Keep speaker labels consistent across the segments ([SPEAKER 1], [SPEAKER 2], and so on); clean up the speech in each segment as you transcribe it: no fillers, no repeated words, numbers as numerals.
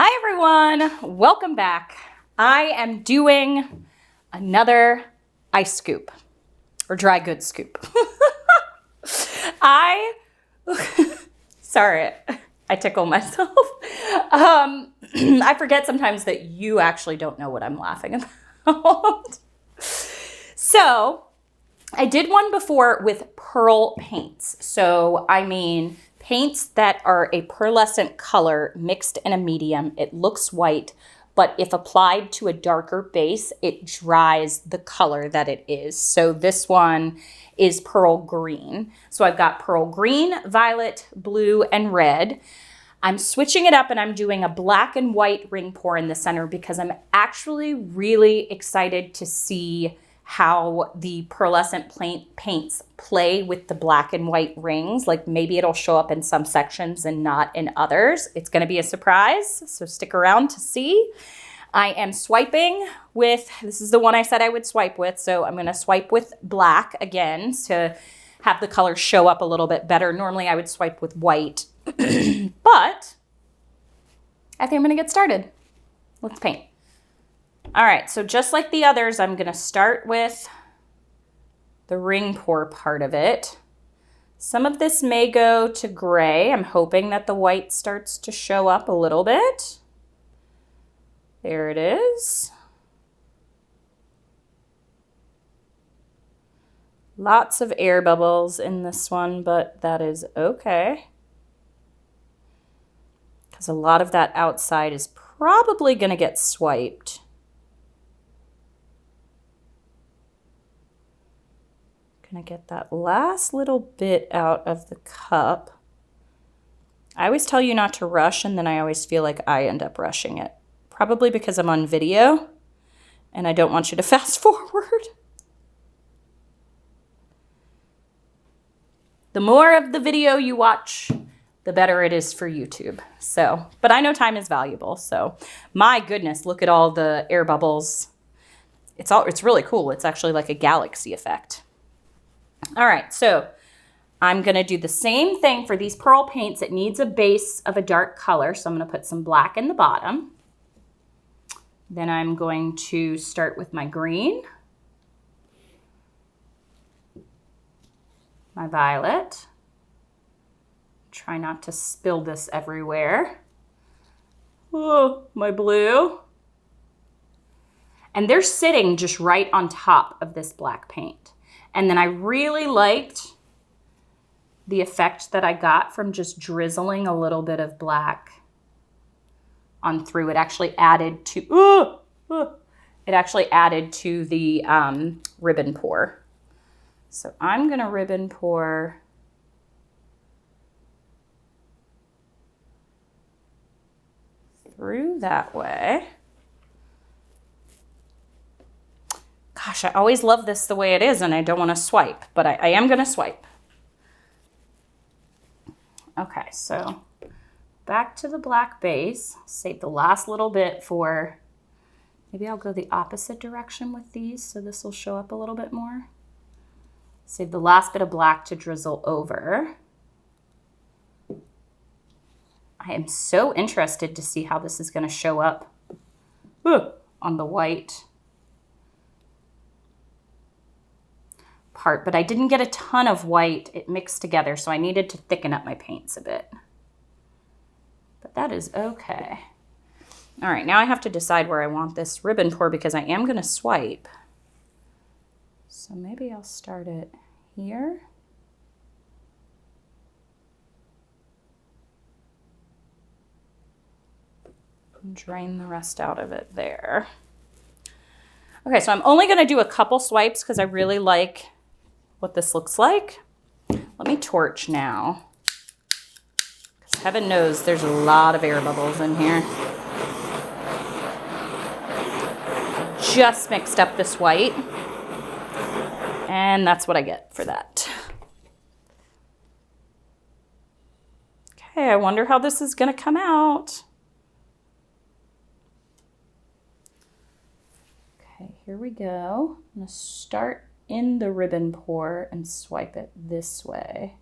[SPEAKER 1] Hi everyone, welcome back. I am doing another ice scoop or dry goods scoop. Sorry, I tickle myself. I forget sometimes that you actually don't know what I'm laughing about. So I did one before with pearl paints. So I mean paints that are a pearlescent color mixed in a medium. It looks white, but if applied to a darker base, it dries the color that it is. So this one is pearl green. So I've got pearl green, violet, blue, and red. I'm switching it up and I'm doing a black and white ring pour in the center because I'm actually really excited to see how the pearlescent paints play with the black and white rings. Like maybe it'll show up in some sections and not in others. It's going to be a surprise, so stick around to see. I am swiping with, this is the one I said I would swipe with, so I'm going to swipe with black again to have the color show up a little bit better. Normally I would swipe with white, but I think I'm going to get started. Let's paint. All right, so just like the others, I'm gonna start with the ring pour part of it. Some of this may go to gray. I'm hoping that the white starts to show up a little bit. There it is. Lots of air bubbles in this one, but that is okay. Because a lot of that outside is probably gonna get swiped. Gonna get that last little bit out of the cup. I always tell you not to rush, and then I always feel like I end up rushing it. Probably because I'm on video and I don't want you to fast forward. The more of the video you watch, the better it is for YouTube. So, but I know time is valuable. So my goodness, look at all the air bubbles. It's really cool. It's actually like a galaxy effect. All right, so I'm gonna do the same thing for these pearl paints. It needs a base of a dark color, so I'm gonna put some black in the bottom. Then I'm going to start with my green, my violet. Try not to spill this everywhere. Oh, my blue. And they're sitting just right on top of this black paint. And then I really liked the effect that I got from just drizzling a little bit of black on through. It actually added to, the ribbon pour. So I'm gonna ribbon pour through that way. Gosh, I always love this the way it is and I don't want to swipe, but I am going to swipe. Okay, so back to the black base. Save the last little bit for, maybe I'll go the opposite direction with these so this will show up a little bit more. Save the last bit of black to drizzle over. I am so interested to see how this is going to show up on the white part, but I didn't get a ton of white. It mixed together, so I needed to thicken up my paints a bit. But that is okay. All right, now I have to decide where I want this ribbon pour because I am going to swipe. So maybe I'll start it here. And drain the rest out of it there. Okay, so I'm only going to do a couple swipes because I really like what this looks like. Let me torch now. Because heaven knows there's a lot of air bubbles in here. Just mixed up this white. And that's what I get for that. Okay, I wonder how this is going to come out. Okay, here we go. I'm going to start in the ribbon pour and swipe it this way.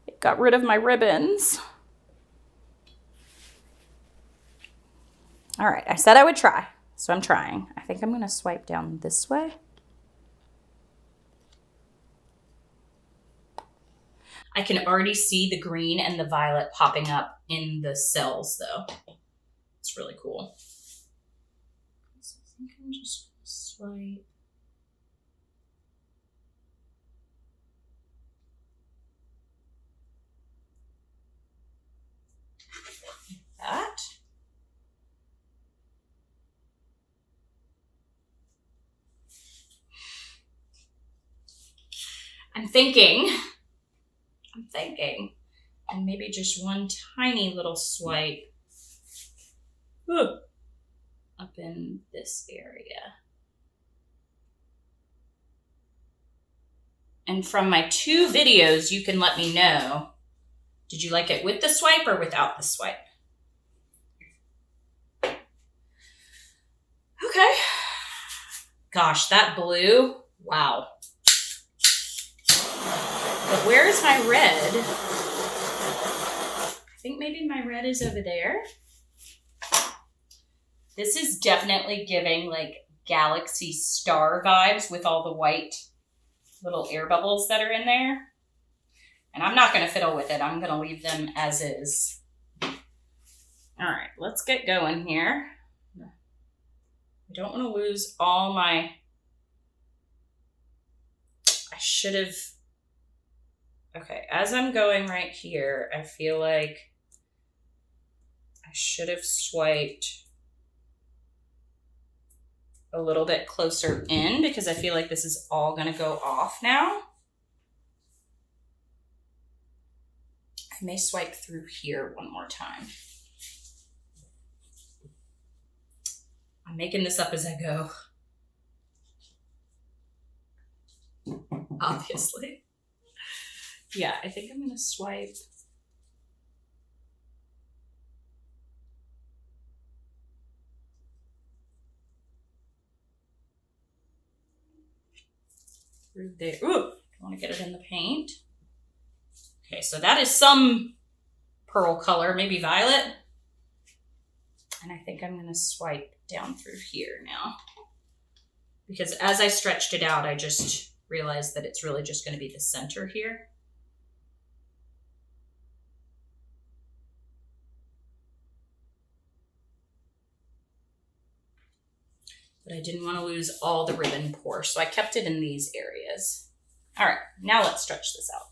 [SPEAKER 1] It got rid of my ribbons. All right, I said I would try, so I'm trying. I think I'm gonna swipe down this way. I can already see the green and the violet popping up in the cells though. It's really cool. So I think I'm just gonna swipe. That. I'm thinking, and maybe just one tiny little swipe up in this area. And from my 2 videos, you can let me know, did you like it with the swipe or without the swipe? Okay. Gosh, that blue, wow. But where is my red? I think maybe my red is over there. This is definitely giving like galaxy star vibes with all the white little air bubbles that are in there. And I'm not going to fiddle with it. I'm going to leave them as is. All right, let's get going here. I don't want to lose all my... I should have... Okay, as I'm going right here, I feel like I should have swiped a little bit closer in because I feel like this is all going to go off now. I may swipe through here one more time. I'm making this up as I go. Obviously. Yeah, I think I'm going to swipe. Through there. Ooh, I want to get it in the paint. Okay, so that is some pearl color, maybe violet. And I think I'm going to swipe down through here now. Because as I stretched it out, I just realized that it's really just going to be the center here. But I didn't want to lose all the ribbon pour, so I kept it in these areas. All right, now let's stretch this out.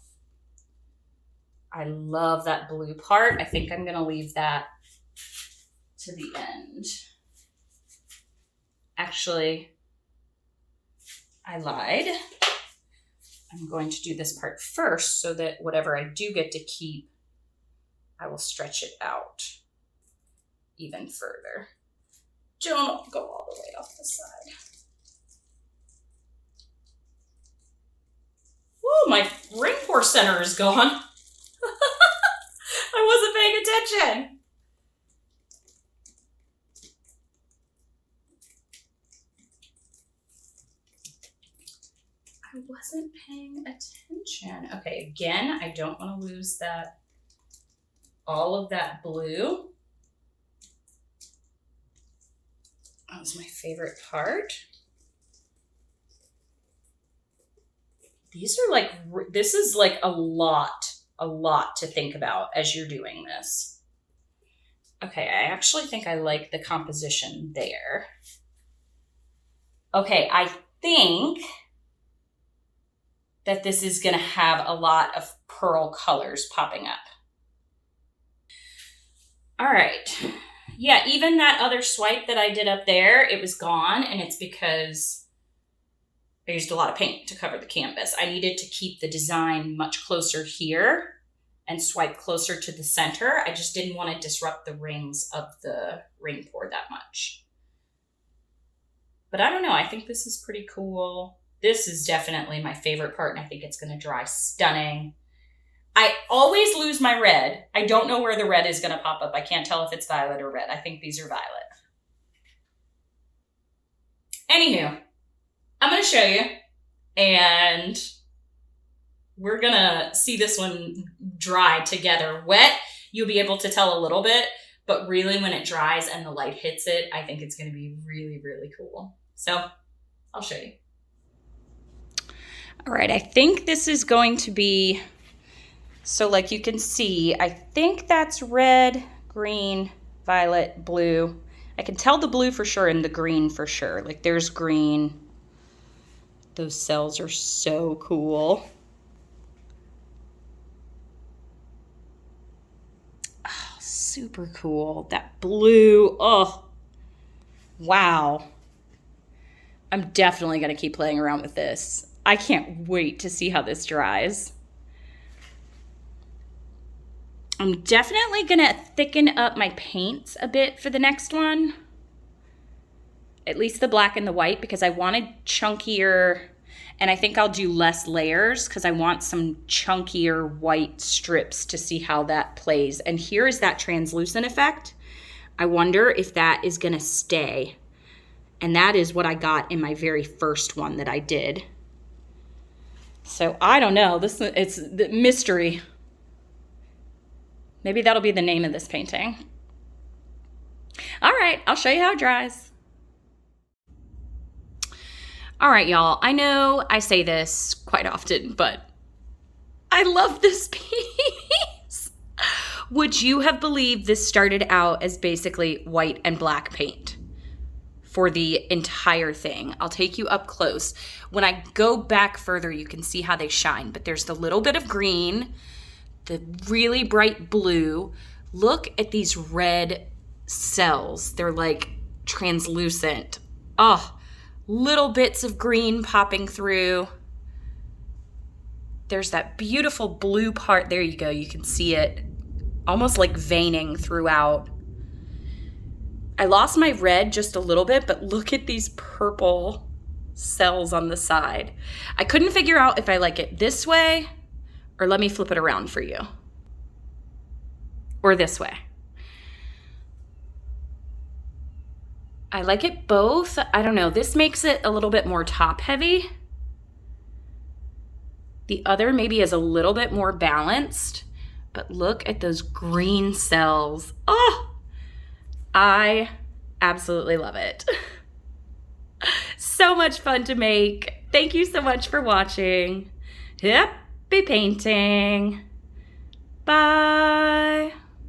[SPEAKER 1] I love that blue part. I think I'm going to leave that to the end. Actually, I lied. I'm going to do this part first so that whatever I do get to keep, I will stretch it out even further. Don't go all the way off the side. Woo, my ring pour center is gone. I wasn't paying attention. I wasn't paying attention. Okay, again, I don't want to lose that, all of that blue. That was my favorite part. These are like, this is like a lot to think about as you're doing this. Okay, I actually think I like the composition there. Okay, I think that this is gonna have a lot of pearl colors popping up. All right. Yeah, even that other swipe that I did up there, it was gone, and it's because I used a lot of paint to cover the canvas. I needed to keep the design much closer here and swipe closer to the center. I just didn't want to disrupt the rings of the ring pour that much. But I don't know, I think this is pretty cool. This is definitely my favorite part, and I think it's going to dry stunning. I always lose my red. I don't know where the red is going to pop up. I can't tell if it's violet or red. I think these are violet. Anywho, I'm going to show you, and we're gonna see this one dry together. Wet, you'll be able to tell a little bit, but really when it dries and the light hits it, I think it's gonna be really, really cool. So I'll show you. All right, I think this is going to be, so like you can see, I think that's red, green, violet, blue. I can tell the blue for sure and the green for sure. Like there's green. Those cells are so cool. Oh, super cool. That blue, oh, wow. I'm definitely gonna keep playing around with this. I can't wait to see how this dries. I'm definitely gonna thicken up my paints a bit for the next one. At least the black and the white, because I wanted chunkier, and I think I'll do less layers because I want some chunkier white strips to see how that plays. And here is that translucent effect. I wonder if that is gonna stay. And that is what I got in my very first one that I did. So I don't know, it's the mystery. Maybe that'll be the name of this painting. All right, I'll show you how it dries. All right, y'all, I know I say this quite often, but I love this piece. Would you have believed this started out as basically white and black paint for the entire thing? I'll take you up close. When I go back further, you can see how they shine, but there's the little bit of green, the really bright blue. Look at these red cells. They're like translucent. Oh, little bits of green popping through. There's that beautiful blue part. There you go. You can see it almost like veining throughout. I lost my red just a little bit, but look at these purple cells on the side. I couldn't figure out if I like it this way, or let me flip it around for you, or this way. I like it both. I don't know. This makes it a little bit more top heavy. The other maybe is a little bit more balanced, but look at those green cells. Oh, I absolutely love it. So much fun to make. Thank you so much for watching. Happy painting. Bye.